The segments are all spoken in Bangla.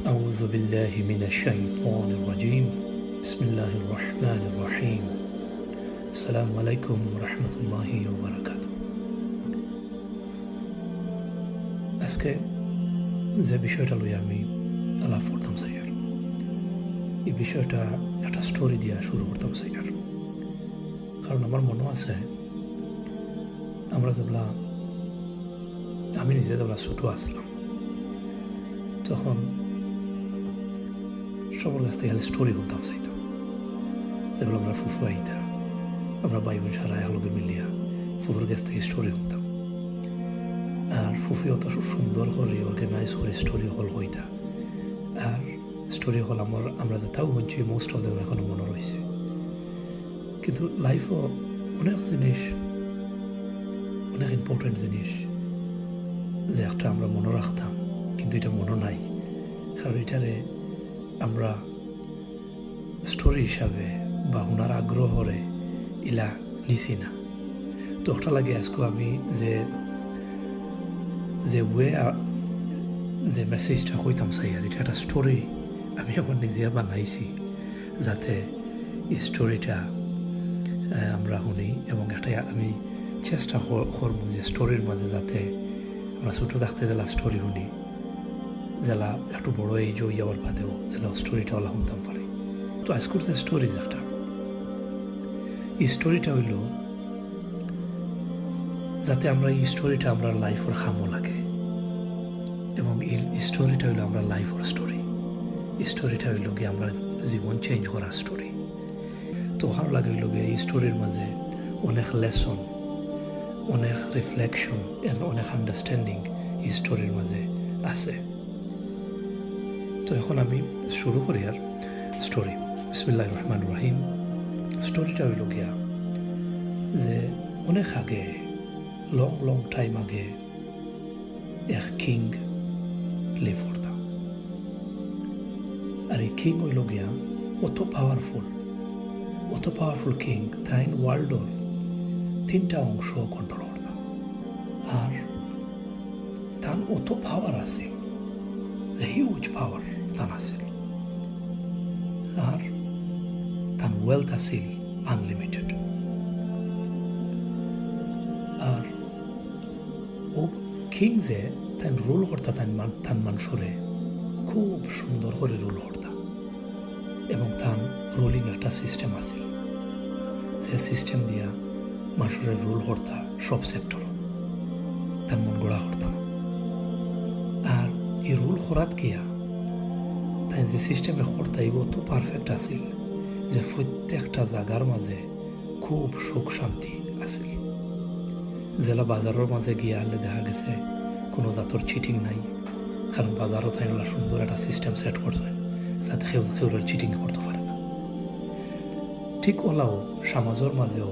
أعوذ بالله من الشيطان الرجيم بسم الله الرحمن الرحيم السلام عليكم ورحمة الله وبركاته আজকে যে বিষয়টা লই আমি আলাপ করতাম স্যার এই বিষয়টা একটা স্টোরি দিয়া শুরু করতাম স্যার কারণ আমার মনে আছে আমি নিজে যেগুলা ছোটো আসলাম তখন সবার কাছ থেকে স্টোরি শুনতাম চাইতাম যেগুলো আমরা ফুফু আইতা আমরা ভাই বোন সারা একলগে মিলিয়া ফুফুর কাছ থেকে স্টোরি শুনতাম আর ফুফি অত সুন্দর করে অর্গানাইজ করে স্টোরি হল হইতা আর স্টোরি হল আমরা যেটাও শুনছি মোস্ট অফ দেম এখনো মনে রয়েছে কিন্তু লাইফও অনেক জিনিস অনেক ইম্পর্টেন্ট জিনিস যে একটা আমরা মনে রাখতাম কিন্তু এটা মনে নাই কারণ এটারে আমরা স্টোরি হিসাবে বা ওনার আগ্রহরে ইলা নিছি না তো একটা লাগে আজকে আমি যে মেসেজটা কইতাম চাই আর এটা একটা স্টোরি আমি আমার নিজে বানাইছি যাতে এই স্টোরিটা আমরা শুনি এবং একটা আমি চেষ্টা করবো যে স্টোরির মাঝে যাতে আমরা ছোটো থাকতে দিলা স্টোরি শুনি যারা একটু বড় এই যে যাওয়ার বাদেও যারা স্টোরিটা ওলা শুনতাম পারে তো আজকের যে স্টোরি একটা এই স্টোরিটা হইল যাতে আমরা এই স্টোরিটা আমরা লাইফের খামো লাগে এবং এই স্টোরিটা হইল আমরা লাইফের স্টোরি এই স্টোরিটা হইল গিয়ে আমরা জীবন চেঞ্জ করার স্টোরি তো ভালো লাগে হইল গিয়ে এই স্টোরির মাঝে অনেক লেসন অনেক রিফ্লেকশন এন্ড অনেক আন্ডারস্ট্যান্ডিং এই স্টোরির মাঝে আছে তো এখন আমি শুরু করি আর স্টোরি বিসমিল্লাহির রহমানির রহিম স্টোরিটা হইল গিয়া যে অনেক আগে লং টাইম আগে এক কিং লিভ করতাম আর এই কিং হইল গিয়া অত পাওয়ারফুল কিং তাই ওয়ার্ল্ডর 3টা অংশ কন্ট্রোল করতাম আর তার অত পাওয়ার আছে হিউজ পাওয়ার তান আছিল আর তার ওয়েলথ আছিল আনলিমিটেড আর ও কিং যে তাই রুল করতা তান মানুষরে খুব সুন্দর করে রুল করতা এবং তার রুলিং একটা সিস্টেম আছিল যে সিস্টেম দিয়া মানুষের রুল করতা সব সেক্টর তার মন গড়া করতাম আর এই রুল করাত গিয়া তাই যে সিস্টেমে করতা এগুলো তো পারফেক্ট আছিল যে প্রত্যেকটা জায়গার মাঝে খুব সুখ শান্তি আছিল জেলা বাজারের মাঝে গিয়া হলে দেখা গেছে কোনো জাতর চিটিং নাই কারণ বাজারও তাই সুন্দর একটা সিস্টেম সেট করছেন যাতে কেউরের চিটিং করতে পারে না ঠিক ওলাও সমাজের মাঝেও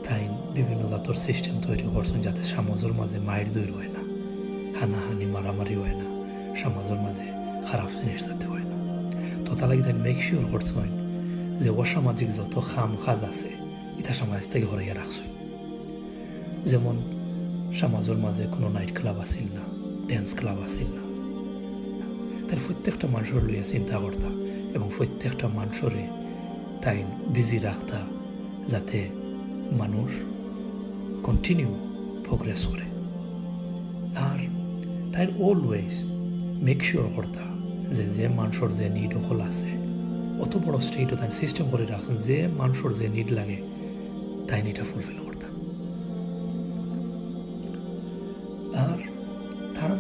তাই বিভিন্ন জাতর সিস্টেম তৈরি করছেন যাতে সমাজের মাঝে মায়ের দৈর হয় না হানাহানি মারামারি হয় না সমাজের মাঝে খারাপ জিনিস যাতে হয় না তো তা লাগে তাই মেক শিওর করছেন যে অসামাজিক যত খাম কাজ আছে এটা সমাজ থেকে হরাইয়া রাখছেন যেমন সমাজের মাঝে কোনো নাইট ক্লাব আসিল না ড্যান্স ক্লাব আসিল না তার প্রত্যেকটা মানুষের লইয়া চিন্তা করতা এবং প্রত্যেকটা মানুষরে তাই বিজি রাখতা যাতে মানুষ কন্টিনিউ প্রোগ্রেস করে আর তাই অলওয়েজ মেক শিওর করতা যে মানুষের যে নিড হল আছে অত বড় স্টেটও তাই সিস্টেম করে রাখছেন যে মানুষের যে নিড লাগে তাই এটা ফুলফিল করতা আর তার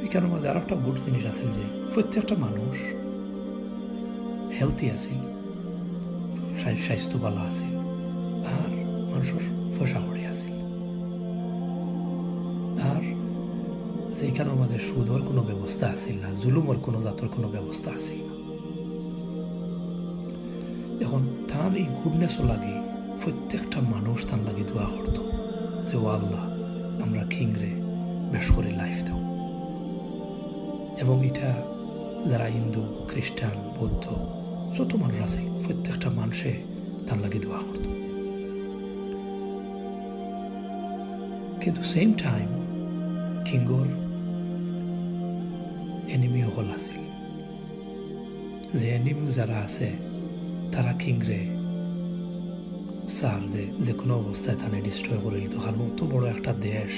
এখানের মধ্যে আর একটা গুড জিনিস আছে যে প্রত্যেকটা মানুষ হেলথি আছে স্বাস্থ্য ভালো আছে আর মানুষের পয়সা করি আছে আর যে এখানের মাঝে সুদর কোনো ব্যবস্থা আছিল না জুলুমের কোনো জাতর কোনো ব্যবস্থা আছিল না এখন তার এই গুডনেসও লাগে প্রত্যেকটা মানুষ তার লাগে দোয়া করত যে ও আল্লাহ আমরা কিংরে বেশ করে লাইফ দেব এবং এটা যারা হিন্দু খ্রিস্টান বৌদ্ধ যত মানুষ আছে প্রত্যেকটা মানুষে তার লাগে দোয়া করত কিন্তু সেম টাইম কিংগর এনিমি হল আছিল যে এনিমি যারা আছে তারা কিংরে স্যার যে কোনো অবস্থায় তানে ডিস্ট্রয় করে দিত, কারণ অত বড় একটা দেশ,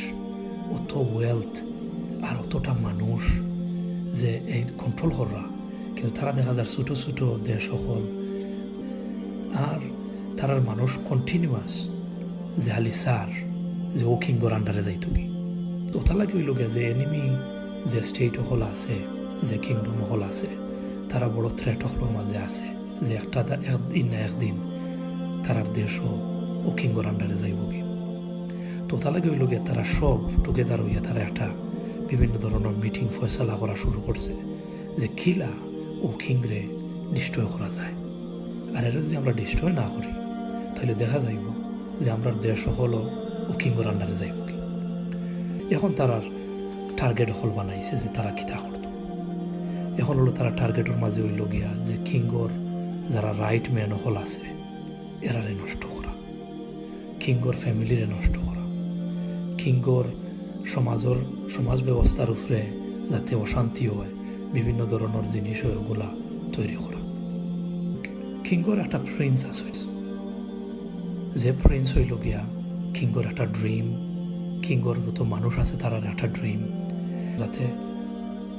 অত ওয়েলথ আর অতটা মানুষ যে এই কন্ট্রোল করা, কিন্তু তারা দেখা যায় ছোটো ছোটো দেশ সকল আর তারার মানুষ কন্টিনিউয়াস যে হালি স্যার যে ও কিংগর আন্ডারে যাইত কি। তো ওটা লাগে ওই লোকে যে এনিমি যে স্টেট হল আছে, যে কিংডম হল আছে, তারা বড় থ্রেট হলের মাঝে আছে যে একটা একদিন না একদিন তারার দেশও ও কিংগর আন্ডারে যাইব কি। তো ওটা লাগে ওই লোকে তারা সব টুগেদার হইয়া তারা একটা বিভিন্ন ধরনের মিটিং ফয়সলা করা শুরু করছে যে কিলা ও কিংরে ডিস্ট্রয় করা যায়। আর এটা যদি আমরা ডিস্ট্রয় না করি তাহলে দেখা যাইব যে আমরা দেশ হলো ও কিংগর আন্ডারে যাইব কি। এখন তারার টার্গেট হল বানাইছে যে তারা কিতা করত। এখন হলো তারা টার্গেটের মাঝে হইল গিয়া যে কিংগর যারা রাইট ম্যান হল আছে এরারে নষ্ট করা, কিংগর ফ্যামিলিরে নষ্ট করা, কিংগর সমাজ ব্যবস্থার উপরে যাতে অশান্তি হয় বিভিন্ন ধরনের জিনিস হয় ওগুলা তৈরি করা। কিংগর একটা প্রিন্স আছে, যে প্রিন্স হইল গিয়া কিংগর একটা ড্রিম, কিংগর যত মানুষ আছে তারার একটা ড্রিম যাতে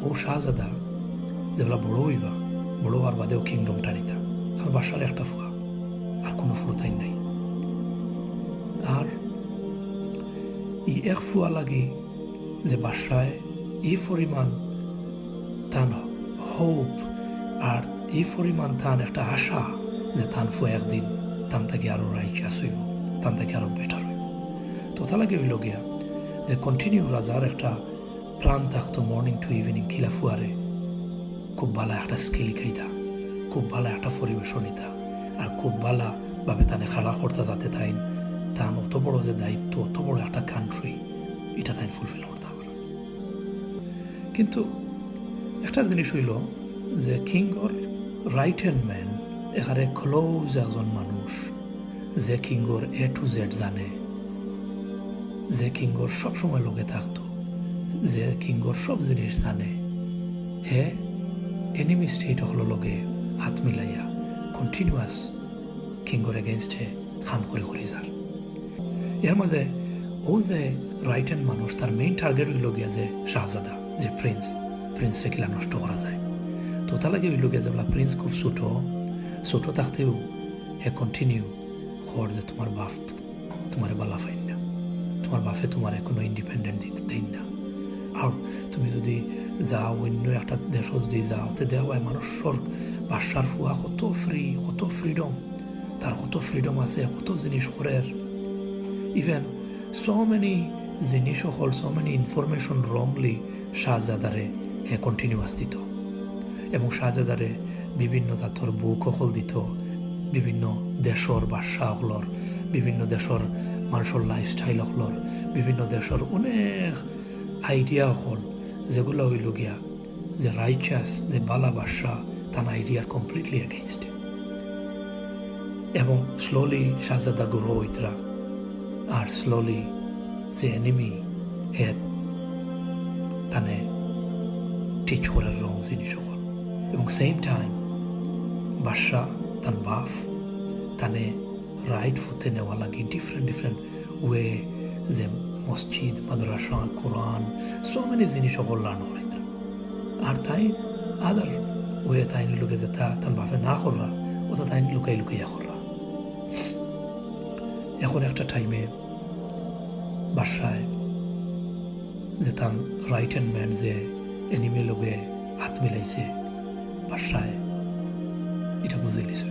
ও শাহজাদা যেগুলা বড় হইবা, বড় হওয়ার বাদেও কিংডমটা নিতা, কারণ বাসার একটা ফুয়া আর কোনো ফুরতাই নাই। আর ই এক ফুয়া লাগে যে বাসায় এই পরিমাণ তান হোপ আর এই পরিমাণ তান একটা আশা যে তান ফুয়া একদিন তান থেকে আরো রাইচাস হইব, তান থেকে আরো বেটার হইব। তো তা লাগে হইল গিয়া যে কন্টিনিউ রাজার একটা প্ল্যান থাকতো মর্নিং টু ইভিনিং কিলা ফুয়ারে খুব ভালো একটা স্কিল খাইতা, খুব ভালো একটা পরিবেশন নিতা আর খুব ভালো ভাবে তানে খেলা করতে যাতে তান অত বড় যে দায়িত্ব, অত বড় একটা কান্ট্রি এটা তাই ফুলফিল করতে পারে। কিন্তু একটা জিনিস হইল যে কিংগর রাইট হ্যান্ড ম্যান এখানে ক্লোজ একজন মানুষ যে কিংগর এ টু জেড জানে, যে কিংগর সবসময় লগে থাকতো, যে কিংগর সব জিনিস জানে, হে এনিমি স্টেট হল লগে হাত মিলাইয়া কন্টিনিউয়াস কিংগর এগেনস্ট হে খাম করে যার। এর মাঝে ও যে রাইট হ্যান্ড মানুষ তার মেইন টার্গেট হইল গিয়া যে শাহজাদা যে প্রিন্সরে কিলা নষ্ট করা যায়। তো তা লাগে হইল গিয়া যেগুলা প্রিন্স খুব ছোট থাকতেও হে কন্টিনিউ খর যে তোমার বাপ তোমার বালা ফাইন না, তোমার বাপে তোমার কোনো ইন্ডিপেন্ডেন্ট দেন না। আর তুমি যদি যাও অন্য একটা দেশ যদি যাও তো দেওয়া হয় মানুষের বাসার ফুয়া কত ফ্রিডম, তার কত ফ্রিডম আছে, কত জিনিস করের, ইভেন সো মেনি জিনিস হল সো মেনি ইনফরমেশন রংলি শাহজাদারে হে কন্টিনিউয়াস দিত এবং শাহজাদারে বিভিন্ন জাতর বুক হল দিত, বিভিন্ন দেশর বাদশাহ হলর, বিভিন্ন দেশর মানুষের লাইফস্টাইল হলর, বিভিন্ন দেশর অনেক আইডিয়া হল যেগুলো হইল গিয়া যে রাইচাস যে বালা বাদশাহ তার আইডিয়ার কমপ্লিটলি এগেইনস্ট। এবং স্লোলি শাহজাদা গ্রো হইতরা আর স্লোলি যে এনিমি হে তানে টিচ করার রং জিনিস হল এবং সেম টাইম বাদশাহ তার বাপ তানে রাইট ফুতে নেওয়া লাগে ডিফারেন্ট ওয়ে যে মসজিদ মাদ্রাসা কোরআন সো মেনি জিনিস সকল লার্ন করাই আর তাই আদার ওয়ে তাই লোকে যে তার বাপে না কররা ওটা তাই লুকাইয়া কররা। এখন একটা টাইমে বাসায় যে তার রাইট হ্যান্ড ম্যান যে এনিমি লোকে হাত মিলাইছে বাসায় এটা বুঝে লিছে।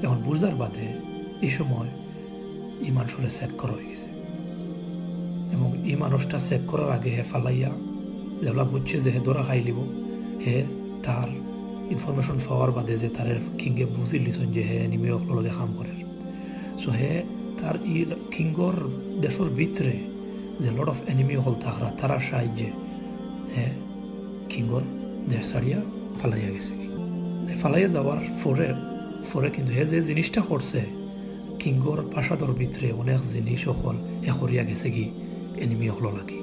এখন বুঝার বাদে এই সময় এই মানুষের সেট করা হয়ে গেছে এবং এই মানুষটা সেভ করার আগে হে ফালাইয়া যেগুলা বুঝছে যে হে ধরা খাই লিব, হে তার ইনফরমেশন পাওয়ার বাদে যে তার কিংগে বুঝি লিছেন যে হে এনিমি লগে কাম করে। সো হে তার কিংগর দেশের ভিতরে যে লট অফ এনিমি হল তাহারা তারার সাহায্যে হে কিংগর দেশ ছাড়িয়া ফালাইয়া গেছে। ফালাইয়া যাওয়ার পরে কিন্তু হে যে জিনিসটা করছে কিংগর প্রাসাদর ভিতরে অনেক জিনিস হল হে করিয়া গেছে কি এনিমি হল লাগি,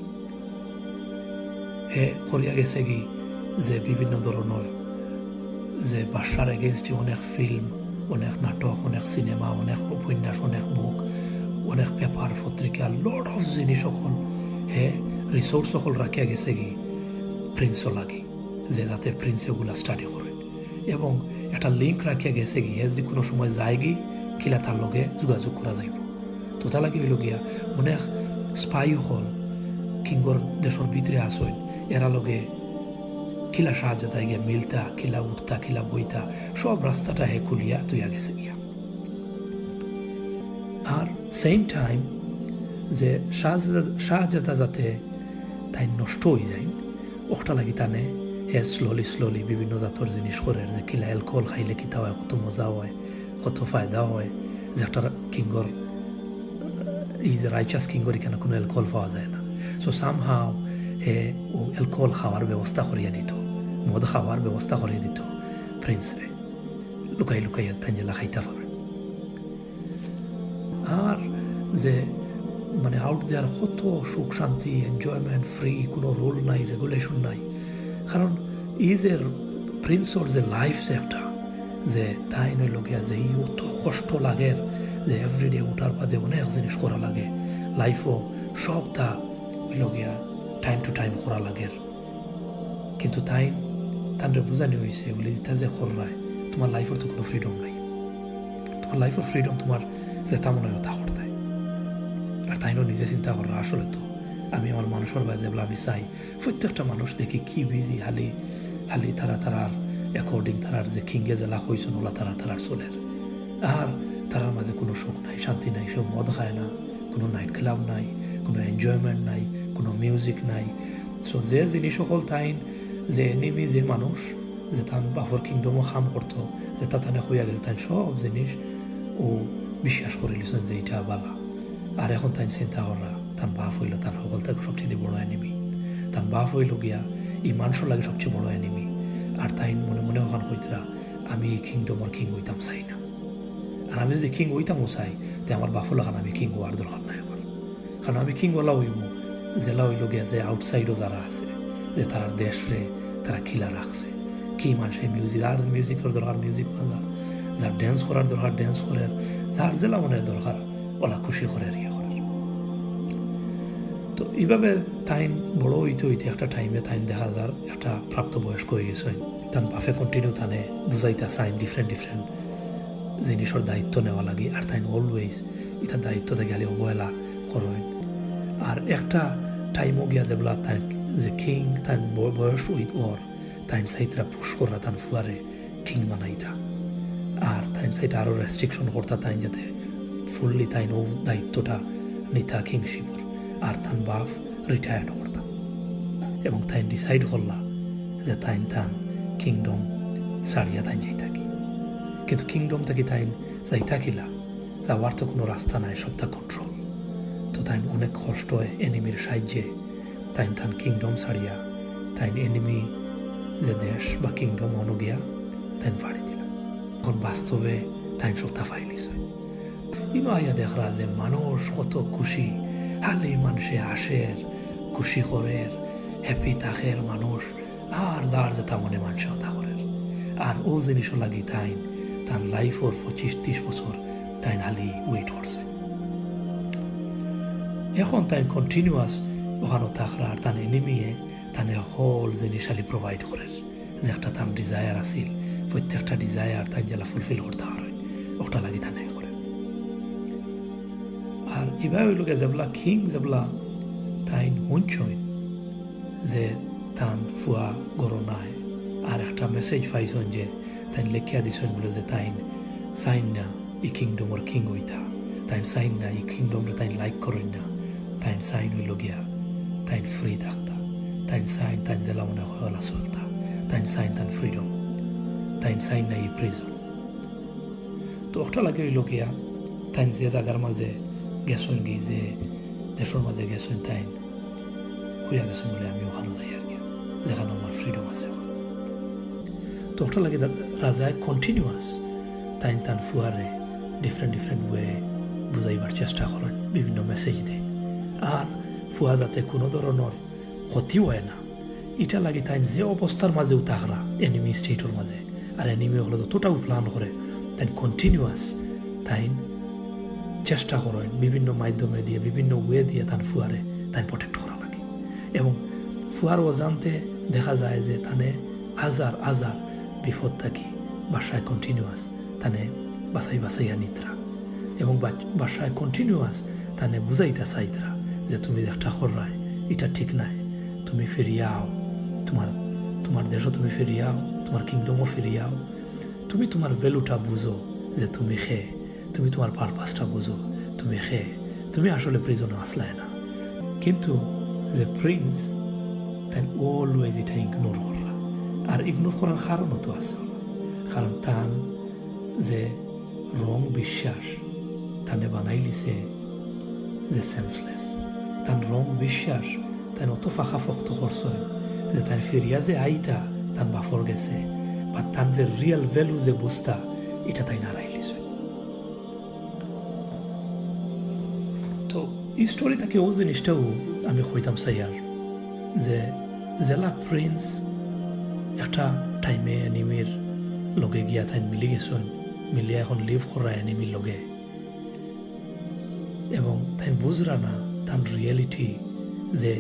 হে করিয়া গেছে কি যে বিভিন্ন ধরনের যে বাদশার এগেনস্টে অনেক ফিল্ম, অনেক নাটক, অনেক সিনেমা, অনেক উপন্যাস, অনেক বুক, অনেক পেপার পত্রিকা, লট অফ জিনিস সকল হে রিসোর্স সকল রাখিয়া গেছে কি প্রিন্সও লাগি, যে যাতে প্রিন্স এগুলা স্টাডি করেন। এবং একটা লিঙ্ক রাখিয়া গেছে কি হে যদি কোনো সময় যায় গি কিলা তার লগে যোগাযোগ করা যাইব। তো তা লাগে হইল গিয়া অনেক স্পাই হল কিংগর দেশের ভিতরে আসেন, এরা লগে কিলা সাহায্য তাই গিয়া মিলতা, কিলা উঠতা, কিলা বইতা, সব রাস্তাটা হে খুলিয়া তুইয়া গেছে গিয়া। আর সেম টাইম যে শাহজাদা যাতে তাই নষ্ট হয়ে যায় ওটা লাগি টানে হে স্লোলি বিভিন্ন জাতর জিনিস করে, যে কিলা অ্যালকোহল খাইলে কিতা হয়, কত মজা হয়, কত ফায়দা হয়, যে একটা কিংগর এই যে রাইচাস কিংগর এখানে কোনো অ্যালকোহল পাওয়া যায় না। সো সামহাও হে ও অ্যালকোহল খাওয়ার ব্যবস্থা করিয়া দিত, মদ খাওয়ার ব্যবস্থা করিয়া দিত প্রিন্সরে, লুকাইয়া তাঞ্জেলা খাইতে পারে। আর যে মানে আউট দেয়ার কত সুখ শান্তি, এনজয়মেন্ট, ফ্রি, কোনো রুল নাই, রেগুলেশন নাই। কারণ এই যে প্রিন্সর যে লাইফ যে একটা, যে তাই নইল গিয়া যে অত কষ্ট লাগে, যে এভরিডে উঠার বাদে অনেক জিনিস করা লাগে, লাইফও সব তা হইল গিয়া টাইম টু টাইম করা লাগে। কিন্তু তানরে বুঝানি হয়েছে বলে তা যে করায় তোমার লাইফের তো কোনো ফ্রিডম নাই, তোমার লাইফের ফ্রিডম তোমার যে তা মনে হয় তা করতে। আর তাইনও নিজে চিন্তা করা আসলে তো আমি আমার মানুষের বাজে আমি চাই প্রত্যেকটা মানুষ দেখি কি বিজি, হালি তারার অ্যাকর্ডিং তারার যে কিংগে যে লাখ হয়েছেন ওলা তারার চলের। আর তারার মাঝে কোনো সুখ নাই, শান্তি নাই, কেউ মদ খায় না, কোনো নাইট ক্লাব নাই, কোনো এনজয়মেন্ট নাই, কোনো মিউজিক নাই। সো যে জিনিস সকল তাইন যে এনিমি যে মানুষ যে তান বাফর কিংডমও খাম করতো, যে তা তানে হইয়া গেছে, তাই সব জিনিস ও বিশ্বাস করে লিছেন যে এটা বালা। আর এখন তাই চিন্তা করা তার বাপ হইল তার সকল থেকে সবচেয়ে বড় এনিমি, তার বাপ হইল গিয়া এই মানুষের লাগে সবচেয়ে বড় এনিমি। আর তাই মনে মনে ওখান হইতরা আমি এই কিংডমর কিং হইতাম চাই না। আর আমি যদি কিং হইতামও চাই তে আমার বাপর লাগান আমি কিং হওয়ার দরকার নাই আমার। কারণ আমি কিং ওলা হইব জেলা হইল গিয়া যে আউটসাইডও যারা আছে, যে তারা দেশরে তারা খিলা রাখছে, কি মানুষের মিউজিক, আর মিউজিকের দরকার মিউজিক বাজার, যার ড্যান্স করার দরকার ড্যান্স করে, যার জেলা মনে দরকার ওলা খুশি করে ইয়ে করে। তো এইভাবে তাইন বড় হইতে একটা টাইমে তাইন দেখা যার একটা প্রাপ্তবয়স্ক হয়ে গেছে, তার বাফে কন্টিনিউ তানে বুঝাইতা চাইন ডিফারেন্ট জিনিসের দায়িত্ব নেওয়া লাগে। আর তাইন অলওয়েজ এটা দায়িত্ব থেকে গেলে অবহেলা করেন। আর একটা টাইমও গিয়া যেগুলা তাই যে কিং তাই বয়স উইথ ওর তাইন সাইতরা পুশ করা তান ফুয়ারে কিং বানাইতা। আর তাইন সাইটা আরও রেস্ট্রিকশন করতা তাইন যাতে ফুললি তাইন ও দায়িত্বটা নিতা কিংশিপর। আর তান বাপ রিটায়ার্ড করতাম এবং তাই ডিসাইড করলা যে তাইন কিংডম ছাড়িয়া তাই যাই থাকি। কিন্তু কিংডম থেকে তাই যাই থাকিলা যাওয়ার তো কোনো রাস্তা নাই, সবটা কন্ট্রোল। তো তাই অনেক কষ্ট হয় এনিমির সাহায্যে তাই কিংডম ছাড়িয়া তাই এনিমি যে দেশ বা কিংডম অনুগিয়া তাই ফাড়ি দিলা। এখন বাস্তবে তাই সবটা ফাইলিস হয়। ইনো আইয়া দেখরা যে মানুষ কত খুশি, হালি মানুষে আসের খুশি করের হ্যাপি থাকের মানুষ, আর যার যেটা মনে মানুষে হতা করের। আর ও জিনিসও লাগি তাই তার লাইফর 25-30 বছর তাই হালি ওয়েট করছে। এখন তাই কন্টিনিউয়াস ওখানে থাকরা আর তার এনিমিয়ে তানে হল জিনিস হালি প্রোভাইড করের, যে একটা তার ডিজায়ার আছিল প্রত্যেকটা ডিজায়ার তাই জেলা ফুলফিল করতে পারেন ওটা লাগি তানে করে। আর এবার ওই লোকে যেগুলা কিং যেগুলা তাই হুঁচইন যে তান ফুয়া গরনায় আর একটা মেসেজ পাইছেন যে তাই লেখিয়া দিছেন বলে যে তাই চাইন না এই কিংডমর কিং হইতা, তাই চাইন না এই কিংডমরে তাই লাইক করেন না, তাই চাইন হইল গিয়া তাই ফ্রি থাকতা, তাই চাইন তাই জেলা মনে হলা চলতা, তাই চাইন তান ফ্রিডম, তাই চাইন না এই প্রিজন। তো ওটা লাগে হইল গিয়া তাই যে জায়গার মাঝে গেছেন গি, যে দেশের মাঝে গেছেন তাই হইয়া গেছেন বলে আমি ওখানে যাই আর কি, যেখানে আমার ফ্রিডম আছে। তো ওটা লাগে রাজায় কন্টিনিউয়াস তাই তান ফুয়ারে ডিফারেন্ট ওয়ে বুঝাইবার চেষ্টা করেন, বিভিন্ন মেসেজ দেন। আর ফুয়া যাতে কোনো ধরনের ক্ষতি হয় না এটা লাগে তাই যে অবস্থার মাঝেও তাকরা এনিমি স্টেটের মাঝে আর এনিমি হলো যতটাও প্ল্যান করে তাই কন্টিনিউয়াস তাই চেষ্টা করেন বিভিন্ন মাধ্যমে দিয়ে বিভিন্ন ওয়ে দিয়ে তার ফুয়ারে তাই প্রোটেক্ট করা লাগে এবং ফুয়ার অজান্তে দেখা যায় যে তানে আজার বিপদ থাকি বাসায় কন্টিনিউয়াস তানে বাসাইয়া নিতরা এবং বাসায় কন্টিনিউয়াস তানে বুঝাইতা চাইতরা যে তুমি একটা করায় এটা ঠিক নাই, তুমি ফিরিয়ে আও, তোমার দেশও তুমি ফিরিয়ে আও, তোমার কিংডমও ফিরিয়ে আও, তুমি তোমার ভ্যালুটা বুঝো যে তুমি তুমি তোমার পারপাসটা বুঝো, তুমি আসলে প্রিজনে আসলাই না। কিন্তু যে প্রিন্স তাই অলওয়েজ এটা ইগনোর করা, আর ইগনোর করার কারণও তো আছে, কারণ তান যে রং বিশ্বাস তানে বানাই লিছে যে সেন্সলেস, তার রং বিশ্বাস তাই অত ফাঁকা ফক্ত করছে যে তার ফিরিয়া যে আইতা তার বাফর গেছে বা তার যে রিয়েল ভ্যালু যে বুঝতা এটা তাই নারাই লিছে। তো এই স্টোরি থেকে ও জিনিসটাও আমি কইতাম চাইয়ার যে জেলা প্রিন্স একটা টাইমে এনিমির লগে গিয়া তাই মিলি গেছেন, মিলিয়ে এখন লিভ করা এনিমির লগে এবং তাই বুঝরা না তার রিয়েলিটি যে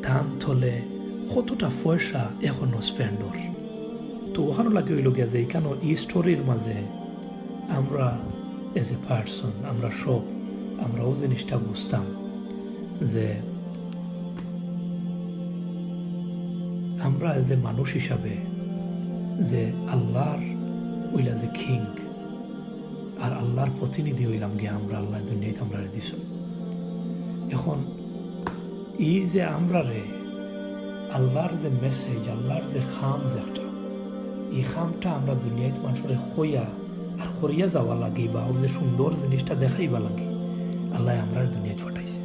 টান থলে কতটা পয়সা এখনো স্পেন্ডর। তো ওখানে লাগে হইল গিয়া যে কেন এই স্টোরির মাঝে আমরা এজ এ পার্সন আমরাও জিনিসটা বুঝতাম যে আমরা এজ এ মানুষ হিসাবে যে আল্লাহর ওইলা যে কিং আর আল্লাহর প্রতিনিধি হইলাম গিয়ে আমরা আল্লাহ দুনিয়াতে আমরা দিস। এখন এই যে আমরা আল্লাহর যে মেসেজ, আল্লাহর যে খাম যে একটা, এই খামটা আমরা দুনিয়াতে মানুষের হইয়া আর করিয়া যাওয়া লাগে বা ওর যে সুন্দর জিনিসটা দেখাইবা লাগে আল্লাহ আমরা দুনিয়াতে ফাটাইছে।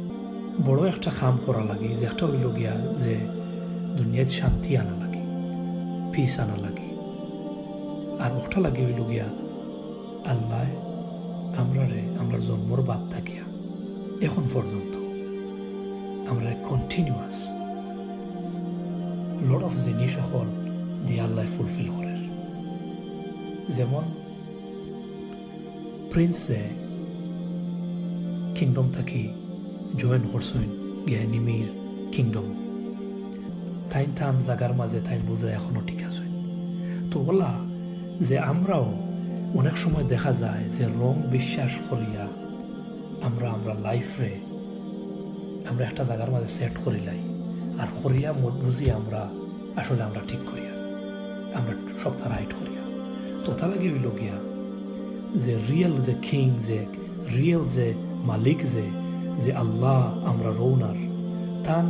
বড় একটা খাম করা লাগে যে একটা হইল গিয়া যে দুনিয়াতে শান্তি আনা লাগে, পিস আনা লাগে, আর ওটা লাগে হইল গিয়া আল্লাহ আমরা জন্মর বাদ থাকিয়া এখন পর্যন্ত আমরা কন্টিনিউয়াস লট অফ জিনিস সকল দিয়ে আল্লাহ ফুলফিল করে। যেমন প্রিন্সে কিংডম থাকি জয়েন করছেন গিয়া নিমির কিংডম, তাই থান জাগার মাঝে তাই বুঝে এখনো ঠিক আছে। তো বলা যে আমরাও অনেক সময় দেখা যায় যে রং বিশ্বাস করিয়া আমরা লাইফে আমরা একটা জায়গার মাঝে সেট করিলাই আর করিয়া বুঝি আমরা আসলে আমরা ঠিক করিয়া আমরা সবটা রাইট করিয়া। তো তা লাগে হইল গিয়া যে রিয়েল যে কিং যে রিয়েল যে মালিক যে আল্লাহ আমরা রৌনার তান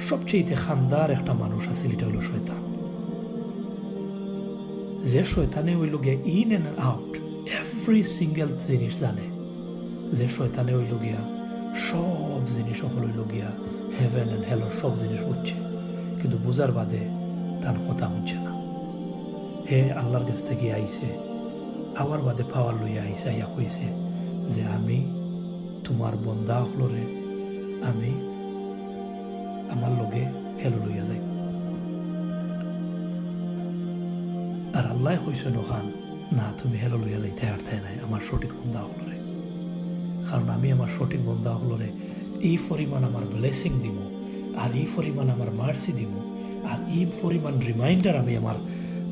সবচেয়ে খানদার একটা মানুষ আছে, এটা হইল শয়তান। যে শয়তানে হইল গিয়া in and out every single জিনিস জানে, যে শয়তানে হইল গিয়া সব জিনিস সকল হইল গিয়া হেভেন অ্যান্ড হেল সব জিনিস বুঝছে, কিন্তু বুঝার বাদে তার কথা হচ্ছে না। হে আল্লাহর কাছ থেকে আইছে, আবার বাদে পাওয়ার লইয়া আইসে, আইয়া কইছে যে আমি তোমার বন্দা হলরে আমি আমার লগে হেলো লইয়া যাই। আর আল্লাহ কইছে নখান না তুমি হেলো লইয়া যাইতে হারতে নাই আমার সঠিক বন্দা হলরে, কারণ আমি আমার সঠিক বন্দা হলরে এই পরিমাণ আমার ব্লেসিং দিব আর এই পরিমাণ আমার মার্সি দিব আর এই পরিমাণ রিমাইন্ডার আমি আমার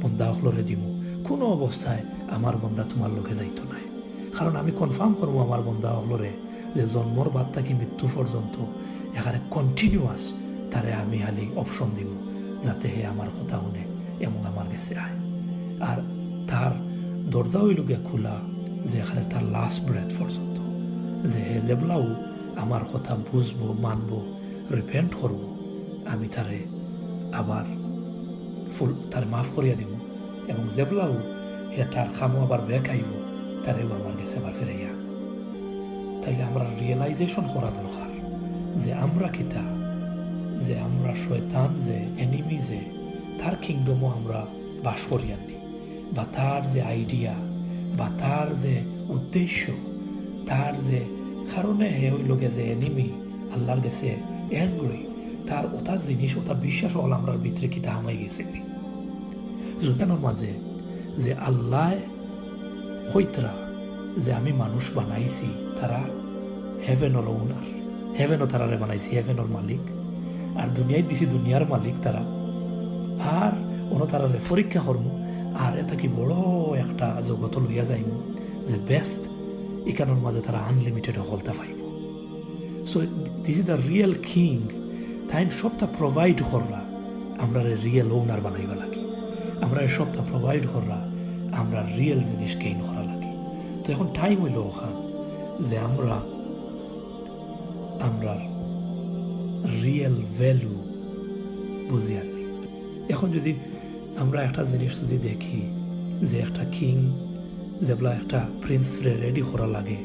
বন্দা হলরে দিব, কোনো অবস্থায় আমার বন্দা তোমার লোকে যাইতো নাই। কারণ আমি কনফার্ম করবো আমার বন্দা হলরে যে জন্মর বাদ থাকি মৃত্যু পর্যন্ত এখানে কন্টিনিউয়াস তারে আমি খালি অপশন দিব যাতে হে আমার কথা শুনে এবং আমার কাছে আয়। আর তার দরজা হইল গিয়া খোলা যে এখানে তার লাস্ট ব্রেথ পর্যন্ত, যে হে যেবলাও আমার কথা বুঝবো, মানবো, রিপেন্ট করবো, আমি তারে আবার তার মাফ করিয়া দিব এবং যেবলাও হে তার খামো আবার ব্যাক আইব তারেও আমার কাছে আবার ফিরাইয়া। তাইলে আমরা রিয়েলাইজেশন করা দরকার যে আমরা কিতা, যে আমরা শয়তান যে এনিমি যে তার কিংডমও আমরা বাস করিয়ানি, বা তার যে আইডিয়া বা তার যে উদ্দেশ্য, তার যে কারণে হে ওই লোকে যে এনিমি আল্লাহর গেছে এনগুলি তার ওটার জিনিস ওটা বিশ্বাস হল আমরা ভিতরে কিতা হামাই গেছে জুতানোর মাঝে যে আল্লাহ হইতরা যে আমি মানুষ বানাইছি, তারা হেভেনর ওনার, হেভেনও তারারে বানাইছি, হেভেনর মালিক, আর দুনিয়ায় দিছি দুনিয়ার মালিক তারা। আর অন্য তারারে পরীক্ষা করব, আর এটা কি বড় একটা জগত লইয়া যাইব যে বেস্ট ইকানোর মাঝে তারা আনলিমিটেড সফলতা পাইব। So this is the real king. তাই সবটা প্রোভাইড কররা আমরা রিয়েল ওনার বানাইবা লাগে, আমরা সবটা প্রোভাইড কররা আমরা রিয়েল জিনিস গেইন করা লাগে। তো এখন টাইম হইল ওখান যে আমরা রিয়েল ভ্যালু বুঝি আনি। এখন যদি আমরা একটা জিনিস যদি দেখি যে একটা কিং যেগুলা একটা প্রিন্সরে রেডি করা লাগে,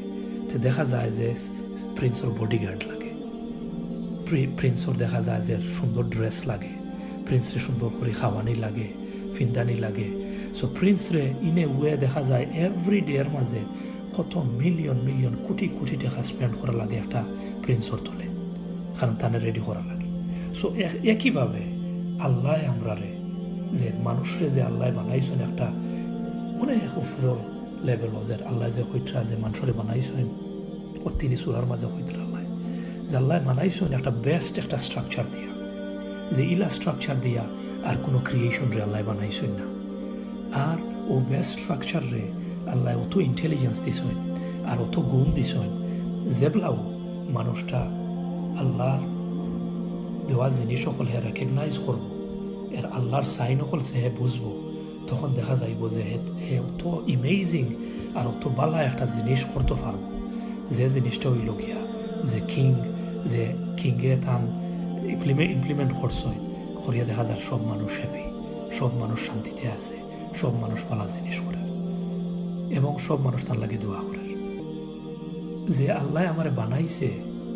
তো দেখা যায় যে প্রিন্সর বডিগার্ড লাগে, প্রিন্সর দেখা যায় যে সুন্দর ড্রেস লাগে, প্রিন্সরে সুন্দর করে খাওয়ানি লাগে, ফিন্দানি লাগে। সো প্রিন্সরে ইনে ওয়ে দেখা যায় এভরি ডে এর মাঝে কত মিলিয়ন মিলিয়ন কোটি কোটি টাকা স্পেন্ড করা লাগে একটা প্রিন্সর তোলে, কারণ তানে রেডি করা লাগে। সো একইভাবে আল্লাহ আমরারে যে মানুষরে যে আল্লাহ বানাইছেন একটা অনেক উপরের লেভেল, যে আল্লাহ যে হইতরা যে মানুষরে বানাইছেন ও তিনি সুরার মাঝে হইতরা আল্লাহ যে আল্লাহ বানাইছেন একটা বেস্ট একটা স্ট্রাকচার দিয়া, যে ইলা স্ট্রাকচার দিয়া আর কোনো ক্রিয়েশন রে আল্লাহ বানাইছেন না। আর ও বেস্ট স্ট্রাকচার রে আল্লাহ অত ইন্টেলিজেন্স দিছেন আর অত গুণ দিছেন, যেগুলাও মানুষটা আল্লাহর দেওয়া জিনিস সকল হে রেকগনাইজ করব, এর আল্লাহর সাইন সকল সে হে বুঝবো, তখন দেখা যাইব যে হে অত ইমেজিং আর অত বালা একটা জিনিস করতে পারবো, যে জিনিসটা হইল গিয়া যে কিংয়ে তান ইমপ্লিমেন্ট করছেন করিয়া দেখা যায় সব মানুষ হ্যাপি, সব মানুষ শান্তিতে আছে, সব মানুষ ভালো জিনিস করে এবং সব মানুষ তার লাগে দোয়া করে। যে আল্লাহ আমারে বানাইছে,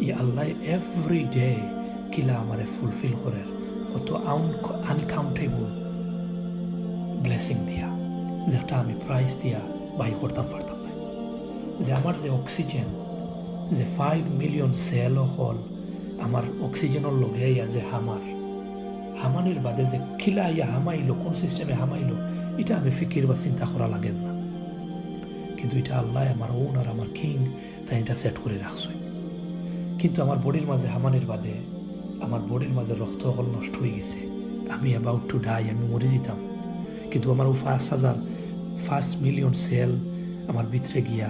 এই আল্লাহ এভরি ডে কিলা আমারে ফুলফিল করে কত আনকাউন্টেবল ব্লেসিং দিয়া, যেটা আমি প্রাইস দিয়া বাই করতাম পারতাম না। যে আমার যে অক্সিজেন যে 5 মিলিয়ন সেল হল আমার অক্সিজেনের লগে যে হামানির বাদে যে খিলা ইয়া হামাইলো, কোন সিস্টেমে হামাইলো, এটা আমি ফিকির বা চিন্তা করা লাগেন না। কিন্তু এটা আল্লাহ আমার ওন আর আমার কিং তাই এটা সেট করে রাখছে। কিন্তু আমার বডির মাঝে হামানির বাদে আমার বডির মাঝে রক্ত হল নষ্ট হয়ে গেছে, আমি অ্যাবাউট টু ডাই, আমি মরে যেতাম। কিন্তু আমার ও 5 মিলিয়ন সেল আমার ভিতরে গিয়া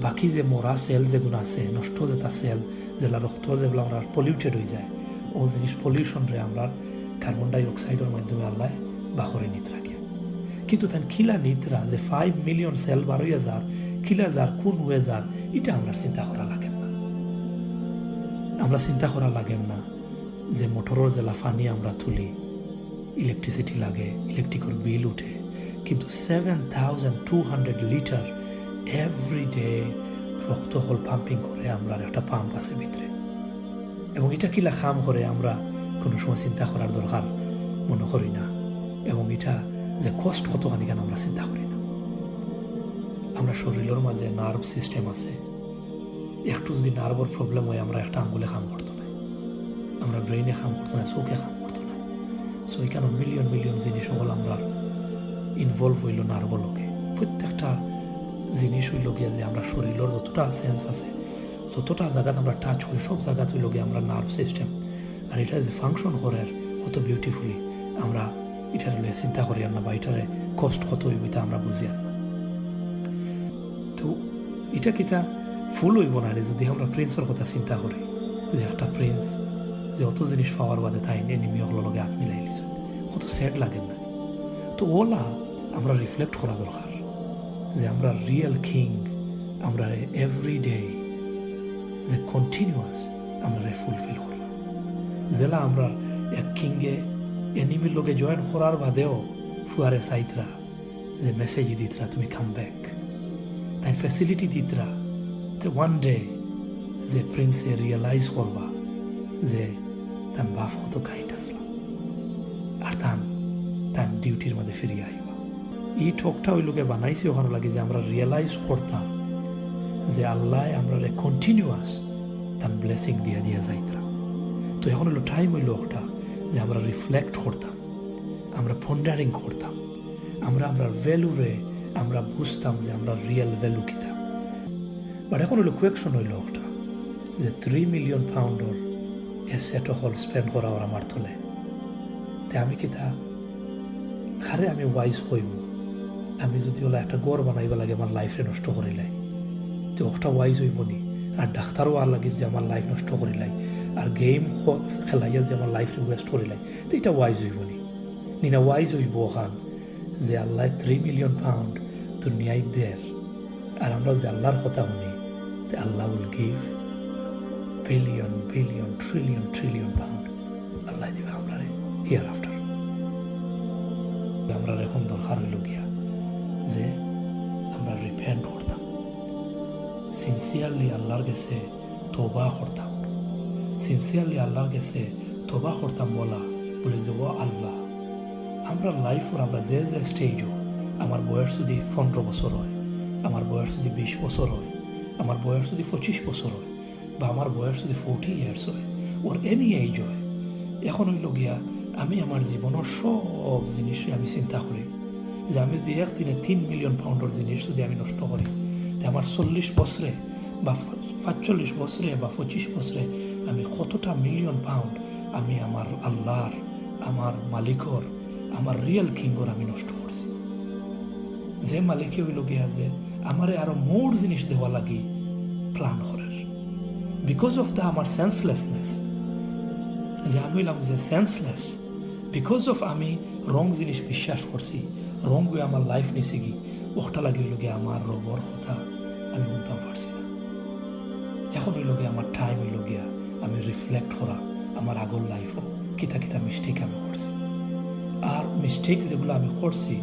বাকি যে মরা সেল যেগুলো আছে, নষ্ট যেটা সেল যেগুলা রক্ত যেগুলো আমরা পলিউটেড হয়ে যায়, ও জিনিস পলিউশনরে আমরা কার্বন ডাই অক্সাইডের মাধ্যমে আল্লাহ বাখরে নিত রাখে। কিন্তু তার খিলা নিতরা যে 5 মিলিয়ন সেল 12,000 খিলা যার কোন হয়ে যার, এটা আমরা চিন্তা করা লাগেন না। আমরা চিন্তা করা লাগেন না যে মোটরের যে লাফানি আমরা তুলি, ইলেকট্রিসিটি লাগে, ইলেকট্রিকের বিল উঠে, কিন্তু 7,200 লিটার এভরি ডে রক্ত হল পাম্পিং করে আমরা একটা পাম্প আছে ভিতরে, এবং এটা কিলা কাম করে আমরা কোনো সময় চিন্তা করার দরকার মনে করি না, এবং এটা যে কষ্ট কতখানি কেন আমরা চিন্তা করি না। আমরা শরীরের মাঝে নার্ভ সিস্টেম আছে, একটু যদি নার্ভের প্রবলেম হয় আমরা একটা আঙ্গুলে কাম করতো না, আমরা ব্রেইনে কাম করতো না, চোখে কাম করতো না। সো এখানে মিলিয়ন মিলিয়ন জিনিস হল আমরা ইনভলভ হইল নার্ভের লগে। প্রত্যেকটা জিনিস হইল গিয়া যে আমরা শরীরের যতটা সেন্স আছে, যতটা জায়গাত আমরা টাচ করি, সব জায়গাত হইল গিয়ে আমরা নার্ভ সিস্টেম, আর এটা যে ফাংশন করে কত বিউটিফুলি আমরা এটার লইয়া চিন্তা করি আর না, বা এটারে কষ্ট কত হইব এটা আমরা বুঝি আর না। তো এটা কিতা ফুল হইব না যদি আমরা প্রিন্সের কথা চিন্তা করি, যে একটা প্রিন্স যে অত জিনিস পাওয়ার বাদে তাই এনিমি হল লগে হাত মিলাই লিছ, কত স্যাড লাগেন না। তো ওলা আমরা রিফ্লেক্ট করা দরকার যে আমরা রিয়েল কিং, আমরা এভরি ডে যে কন্টিনিউয়াস আমরা ফুলফিল করলাম, যেলা আমরা এক কিংয়ে এনিমির লোকে জয়েন করার বাদেও ফুয়ারে চাইতরা যে মেসেজ দিতরা তুমি কাম ব্যাক, তাই ফ্যাসিলিটি দিতরা যে ওয়ান ডে যে প্রিন্সে রিয়েলাইজ করবা যে তার বাপ কত কাইন্ড আসলাম, আর তার ডিউটির মাঝে ফিরিয়ে আইবা। এই ঠকটা ওই লোকে বানাইছে ওখানে লাগে যে আমরা রিয়েলাইজ করতাম যে আল্লাহ আমরা কন্টিনিউয়াস তার ব্লেসিং দিয়া যাইতরা। তো এখন হলো টাইম হইল ওটা যে আমরা রিফ্লেক্ট করতাম, আমরা পন্ডারিং করতাম, আমরা ভ্যালুরে আমরা বুঝতাম যে আমরা রিয়েল ভ্যালু কিতা। বাট এখন হইলো কোয়েকশন হইল একটা যে 3 মিলিয়ন পাউন্ডর এসেট হল স্পেন্ড করা ওর আমার তলে। তে আমি কিতা খারে আমি ওয়াইজ হইব, আমি যদি ওলা একটা গড় বানাইবা লাগে আমার লাইফে নষ্ট করিলাই তো একটা ওয়াইজ হইব নি? আর ডাক্তারও আর লাগে যে আমার লাইফ নষ্ট করিলাই, আর গেম খেলাইয়া যে আমার লাইফে ওয়েস্ট করিলাই, তো এটা ওয়াইজ হইব নি না? ওয়াইজ হইব ওখান যে আল্লাহ 3 মিলিয়ন পাউন্ড দুনিয়ায় দের, আর আমরা যে আল্লাহর কথা শুনি তে Allah will give billion billion trillion trillion pound Allah দিবে আমরা হিয়ার আফটার। আমরা এখন দরকার হইল গিয়া যে আমরা রিপেন্ট করতাম, সিনসিয়ারলি আল্লাহর কাছে তওবা করতাম, সিনসিয়ারলি আল্লাহর কাছে তওবা করতাম বলে যে ও আল্লাহ আমরা লাইফের আমরা যে যে স্টেজও, আমার বয়স যদি 15 বছর হয়, আমার বয়স যদি 20 বছর হয়, আমার বয়স যদি 25 বছর হয়, বা আমার বয়স যদি 40 ইয়ার্স হয়, ওর এনি এইজ হয়, এখন হইল গিয়া আমি আমার জীবনের সব জিনিসই আমি চিন্তা করি যে আমি যদি একদিনে 3 মিলিয়ন পাউন্ডের জিনিস যদি আমি নষ্ট করি, তো আমার 40 বছরে বা 45 বছরে বা 25 বছরে আমি কতটা মিলিয়ন পাউন্ড আমি আমার আল্লাহর, আমার মালিকর, আমার রিয়েল কিংগর আমি নষ্ট করছি। যে মালিকে হইল গিয়া যে আমারে আরো মোর জিনিস দেওয়া লাগি প্ল্যান করার, বিকজ অফ দ্য আমার সেন্সলেসনেস, যে আমি হইলাম যে সেন্সলেস, বিকজ অফ আমি রং জিনিস বিশ্বাস করছি, রং গিয়ে আমার লাইফ নিছে কি ওটা লাগে হইল গিয়া আমার রবর কথা আমি শুনতাম পারছি না। এখন হইল গিয়া আমার টাইম হইল গিয়া আমি রিফ্লেক্ট করা আমার আগর লাইফও কিতা কিতা মিস্টেক আমি করছি, আর মিস্টেক যেগুলো আমি করছি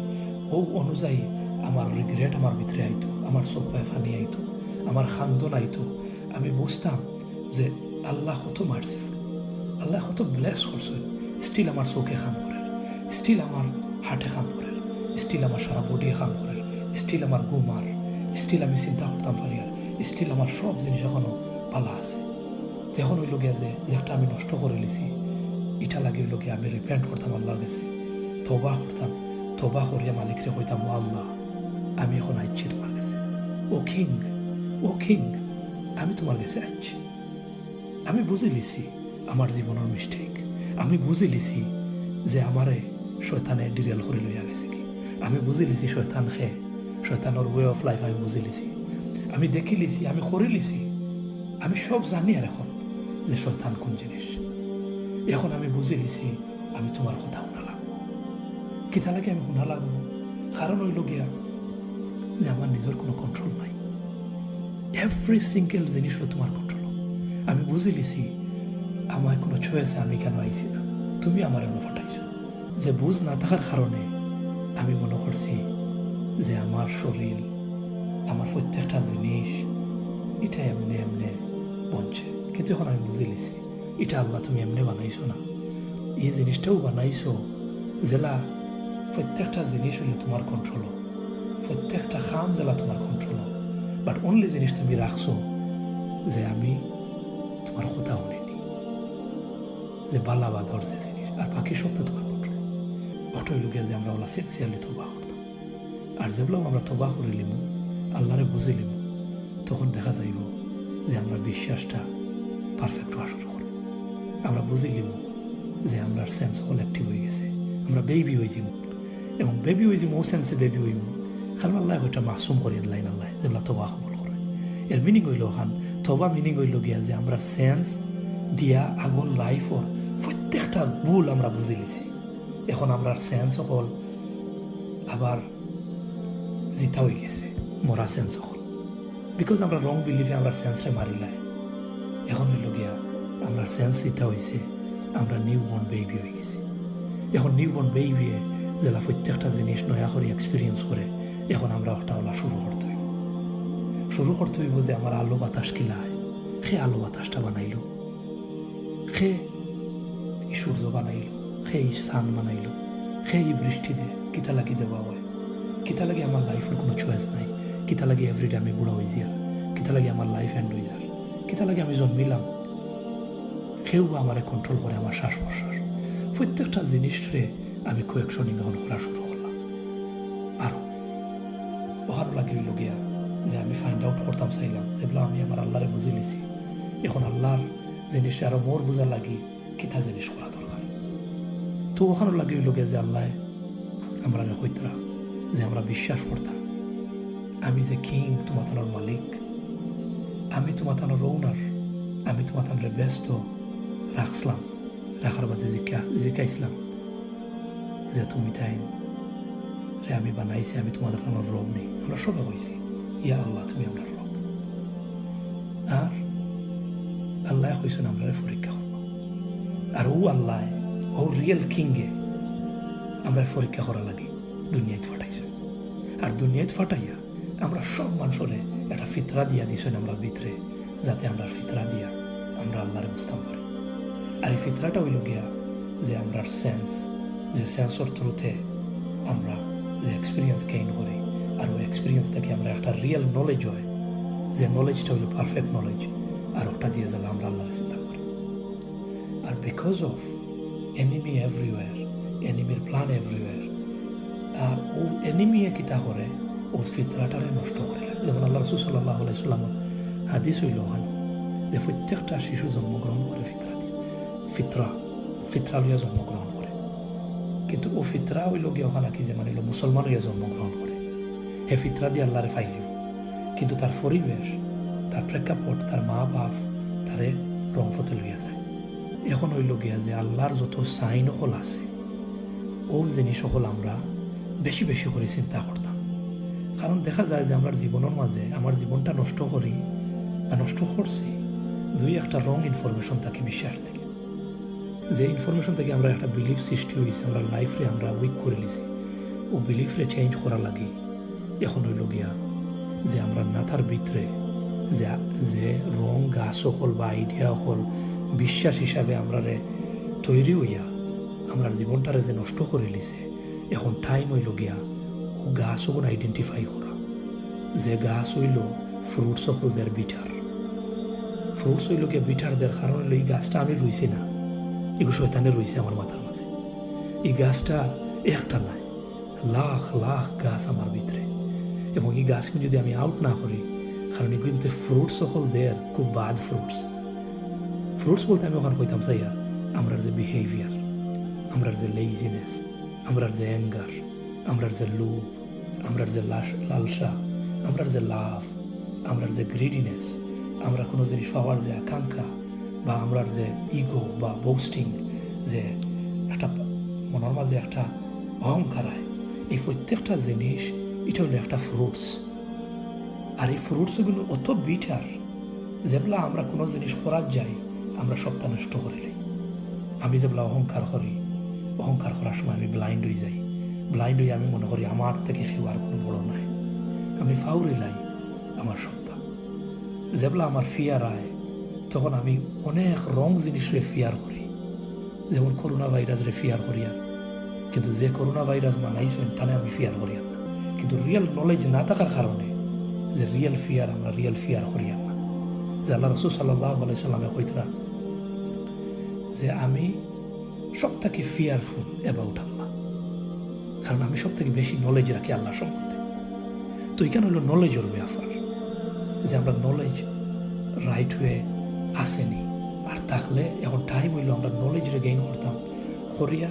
ও অনুযায়ী আমার রিগ্রেট আমার ভিতরে আইতো, আমার চোখ পায়ে ফানি আইতো, আমার খান্দন আইতো। আমি বুঝতাম যে আল্লাহ কত মার্সিফুল, আল্লাহ কত ব্লেস করছেন, স্টিল আমার চোখে কাম করেন, স্টিল আমার হার্টে কাম করেন, স্টিল আমার সারা বডি কাম করেন, স্টিল আমার ঘুমার, স্টিল আমি চিন্তা করতাম পারি, আর স্টিল আমার সব জিনিস এখনো পালা আছে। এখন হইল গিয়া যে একটা আমি নষ্ট করে লিছি, এটা লাগে হইল গিয়া আমি রিপেন্ট করতাম আল্লাহর কাছে, তওবা করতাম, তওবা করিয়া মালিকরে কইতাম ও আল্লাহ আমি এখন আইছি তোমার কাছে, ও কিং আমি তোমার কাছে আইছি। আমি বুঝে লিছি আমার জীবনের মিস্টেক, আমি বুঝে লিছি যে আমারে শয়তানে ডিরেল করে লইয়া গেছে কি, আমি বুঝে লিছি শয়তানের ওয়ে অফ লাইফ আমি বুঝে লিছি, আমি দেখি লিছি, আমি করে লিছি, আমি সব জানি। আর এখন যে শয়তান কোন জিনিস, এখন আমি বুঝে লিছি আমি তোমার কথা শোনা লাগবো। কিতা লাগে আমি শোনা লাগবো? কারণ হইল গিয়া যে আমার নিজের কোনো কন্ট্রোল নাই, এভরি সিঙ্গেল জিনিস হলো তোমার কন্ট্রোল। আমি বুঝে লিছি আমার কোনো চয়েসে আমি কেন আইছি না, তুমি আমার এনে ফাটাইছো। যে বুঝ না থাকার কারণে আমি মনে করছি যে আমার শরীর, আমার প্রত্যেকটা জিনিস এটা এমনি এমনি বনছে, কিন্তু যখন আমি বুঝে লিছি এটা আল্লাহ তুমি এমনি বানাইছো না, এই জিনিসটাও বানাইছো জেলা প্রত্যেকটা জিনিস হইলে তোমার কন্ট্রোল, প্রত্যেকটা খাম জেলা তোমার কন্ট্রোল, বাট অনলি জিনিস তুমি রাখছো যে আমি তোমার কথা শুনিনি, যে বালা বাদর যে জিনিস, আর বাকি সব তো তোমার কন্ট্রোল। ওটা হইল গিয়া যে আমরা ওলা সিনসিয়ারলি তওবা করতাম, আর যেগুলো আমরা তওবা করে লিম, আল্লাহরে বুঝে লিম, তখন দেখা যাইব যে আমরা বিশ্বাসটা পারফেক্ট হওয়া শুরু করব। আমরা বুঝে লিম যে আমরা সেন্স হল অ্যাক্টিভ হয়ে গেছে, আমরা বেবি হয়ে যাবো, এবং বেবি হয়ে যাবো ও সেন্সে বেবি হইব, কারণ আল্লাহ ওইটা মাসুম করিয়ে দিলাইন আল্লাহ যেগুলো তওবা কবুল করে। এর মিনিং হইল খান তওবা মিনিং হইল গিয়া যে আমরা সেন্স দিয়া আগল লাইফর প্রত্যেকটা ভুল আমরা বুঝে লিছি, এখন আমরা সেন্স হল আবার জিতা হয়ে গেছে, মরা সেন্স হল, বিকজ আমরা রং বিলিফে আমরা সেন্সরে মারিলাই। এখন হইল গিয়া আমরা সেন্স জিতা হয়েছে, আমরা নিউ বর্ন বেবি হয়ে গেছি। এখন নিউ বর্ন বেবি যেলা প্রত্যেকটা জিনিস নয়া করে এক্সপিরিয়েন্স করে, এখন আমরা একটা ওলা শুরু করতে হইব যে আমার আলো বাতাস কিলায়, সে আলো বাতাসটা বানাইল, সে সূর্য বানাইল, সেই সান বানাইল, সেই বৃষ্টি দে কিতা লাগি দেওয়া হয়, কিতা লাগে আমার লাইফের কোনো চয়েস নাই, কিতা লাগে এভরিডে আমি বুড়া হয়ে যাই, কিতা লাগে আমার লাইফ এন্ড হয়ে যার, কিতা লাগে আমি জন্মিলাম, কেউ আমারে কন্ট্রোল করে আমার শ্বাস প্রশ্বাস, প্রত্যেকটা জিনিসরে আমি কোয়েকশনিং এখন করা শুরু করলাম। ওখানে লাগে হইল গিয়া যে আমি ফাইন্ড আউট করতাম চাইলাম যেগুলো আমি আমার আল্লাহরে বুঝে নিছি এখন আল্লাহর জিনিসটা আরো মোর বোঝা লাগি কিতা জিনিস করা দরকার তো ওখানে লাগে হইল গিয়া যে আল্লাহ আমরা হইতরা যে আমরা বিশ্বাস করতাম আমি যে কিং তোমার মালিক আমি তোমার ওনার আমি তোমার ব্যস্ত রাখলাম রাখার বাদে জিজ্ঞাসলাম যে তুমি তাই রে আমি বানাইছি আমি তোমাদের আমার রব নেই আমরা সবাই হয়েছি ইয়া আল্লাহ তুমি আমরা রব আর আল্লাহ হয়েছেন আমরা পরীক্ষা করব আর ও আল্লাহ ও রিয়েল কিংয়ে আমরা পরীক্ষা করা লাগে দুনিয়ায় ফাটাইছে আর দুনিয়ায় ফাটাইয়া আমরা সব মানুষরে একটা ফিতরা দিয়া দিছেন আমরা ভিতরে যাতে আমরা ফিতরা দিয়া আমরা আল্লাহরে বুঝতাম পারি আর এই ফিতরাটা হইল গিয়া যে আমরা সেন্সর থ্রুতে আমরা যে এক্সপিরিয়েন্স গেইন করি আর ওই এক্সপিরিয়েন্স থেকে আমরা একটা রিয়েল নলেজ হয় যে নলেজটা হইল পারফেক্ট নলেজ আর ওটা দিয়ে যাবে আমরা আল্লাহরে চিন্তা করি আর বিকজ অফ এনিমি এভরিওয়ার এনিমির প্ল্যান এভরিওয়ার আর ও এনিমিয়ে কিতা করে ও ফিতরাটারে নষ্ট করে যেমন আল্লাহ রাসূল সাল্লাল্লাহু আলাইহি ওয়াসাল্লাম হাদিস হইল ওখানে যে প্রত্যেকটা শিশু জন্মগ্রহণ করে ফিতরা লইয়া জন্মগ্রহণ করে কিন্তু ও ফিতরা হইল গিয়ে ওখানে কি যে মানে মুসলমান হইয়া জন্মগ্রহণ করে হে ফিতরা দিয়ে আল্লাহরে ফাইলিব কিন্তু তার পরিবেশ তার প্রেক্ষাপট তার মা বাপ তারে রংপথে লইয়া যায় এখন হইল গিয়া যে আল্লাহর যত সাইন হল আছে ও জিনিস হল আমরা বেশি বেশি করে চিন্তা করতাম কারণ দেখা যায় যে আমার জীবনের মাঝে আমার জীবনটা নষ্ট করি বা নষ্ট করছি দুই একটা রং ইনফরমেশন থাকে বিশ্বাস থেকে যে ইনফরমেশন থেকে আমরা একটা বিলিফ সৃষ্টি হয়েছে আমরা লাইফরে আমরা উইক করে লিছি ও বিলিফরে চেঞ্জ করা লাগে এখন হইল গিয়া যে আমরা মাথার ভিতরে যে রং গাছ হল বা আইডিয়া হল বিশ্বাস হিসাবে আমরা তৈরি হইয়া আমরা জীবনটারে যে নষ্ট করে লিছে এখন টাইম হইল গিয়া ও গাছ ওগুন আইডেন্টিফাই করা যে গাছ হইল ফ্রুটস হল দের বিটার ফ্রুটস হইল গিয়া বিটারদের কারণ হইল এই গাছটা আমি রুইছি না এগুলো শয়তানে রয়েছে আমার মাথার মাঝে এই গাছটা একটা নাই লাখ লাখ গাছ আমার ভিতরে এবং এই গাছকে যদি আমি আউট না করি কারণ এগুলো কিন্তু ফ্রুটস সকল দেয়ার খুব বাদ ফ্রুটস বলতে আমি ওখানে কইতাম চাইয়া আমরার যে বিহেভিয়ার আমরার যে লেজিনেস আমরার যে অ্যাঙ্গার আমরার যে লোভ আমরার যে লালসা আমরার যে লাভ আমরার যে গ্রিডিনেস আমরা কোনো জিনিস পাওয়ার যে আকাঙ্ক্ষা বা আমরার যে ইগো বা বোস্টিং যে একটা মনের মাঝে একটা অহংকার হয় এই প্রত্যেকটা জিনিস এটা হলো একটা ফ্রুটস আর এই ফ্রুটসগুলো অত বিটার যেগুলা আমরা কোনো জিনিস করার যাই আমরা সবটা নষ্ট করে নিই আমি যেগুলা অহংকার করার সময় আমি ব্লাইন্ড হয়ে যাই ব্লাইন্ড হয়ে আমি মনে করি আমার থেকে কেউ আর কোনো বড় নাই আমি ফাউরি লাই আমার সত্তা যেগুলা আমার ফিয়ার আয় তখন আমি অনেক রং জিনিসরে ফিয়ার করি যেমন করোনা ভাইরাসরে ফিয়ার করিয়া কিন্তু যে করোনা ভাইরাস বানাইছেন তাহলে আমি ফিয়ার করিয়া না কিন্তু রিয়েল নলেজ না থাকার কারণে যে রিয়েল ফিয়ার আমরা রিয়েল ফিয়ার করিয়া না যে আল্লাহ রাসূল সাল্লাল্লাহু আলাইহি সাল্লামে কইতরা যে আমি সব থেকে ফিয়ারফুল অ্যাবাউট আল্লাহ কারণ আমি সব থেকে বেশি নলেজ রাখি আল্লাহ সম্বন্ধে তো এখানে হলো নলেজের ব্যাপার যে আমরা নলেজ রাইট ওয়ে আসেনি আর থাকলে এখন টাইম হইল আমরা নলেজরে গেইন করতাম করিয়া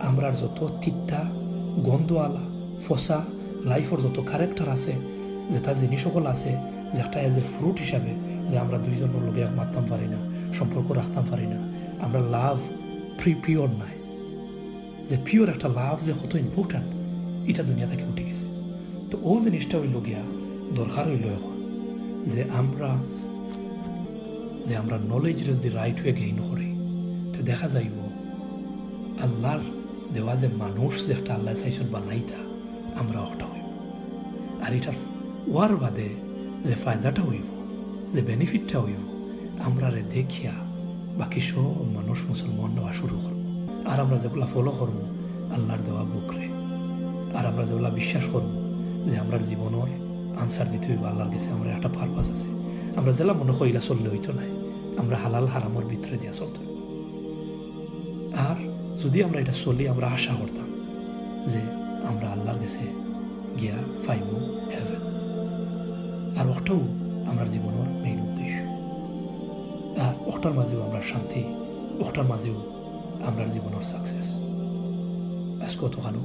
আমরা যত তিত্তা গন্ধওয়ালা ফসা লাইফের যত ক্যারেক্টার আছে যেটা জিনিস সকল আছে যে একটা এজ এ ফ্রুট হিসাবে যে আমরা দুইজনের লোকে মারতাম পারি না সম্পর্ক রাখতাম পারি না আমরা লাভ পিওর নাই যে পিওর একটা লাভ যে কত ইম্পর্ট্যান্ট এটা দুনিয়া থেকে উঠে গেছে তো ও জিনিসটা হইল গিয়া দরকার হইল এখন যে আমরা নলেজ যদি রাইট ওয়ে গেইন করি তো দেখা যাইব আল্লাহর দেওয়া যে মানুষ যে একটা আল্লাহ চাইছেন বানাইতা আমরা একটা হইব আর এটার ওয়ার বাদে যে ফায়দাটা হইব যে বেনিফিটটা হইব আমরা দেখিয়া বাকি সব মানুষ মুসলমান নেওয়া শুরু করব আর আমরা যেগুলা ফলো করব আল্লাহর দেওয়া বুকরে আর আমরা যেগুলা বিশ্বাস করব যে আমরা জীবনের আনসার দিতে হইব আল্লাহর কাছে আমরা একটা পারপাস আছে আমরা যেলা মনে কইলা চললে হইতো নাই আমরা হালাল হারামর ভিতরে দিয়া চলতে হইব আর যদি আমরা এটা চলি আমরা আশা করতাম যে আমরা আল্লাহর কাছে গিয়া পাইব হেভেন আর ওটাও আমার জীবনের মেইন উদ্দেশ্য। আর ওটার মাঝেও আমরা শান্তি, ওটার মাঝেও আমরা জীবনের সাকসেস। আজকে কতখানো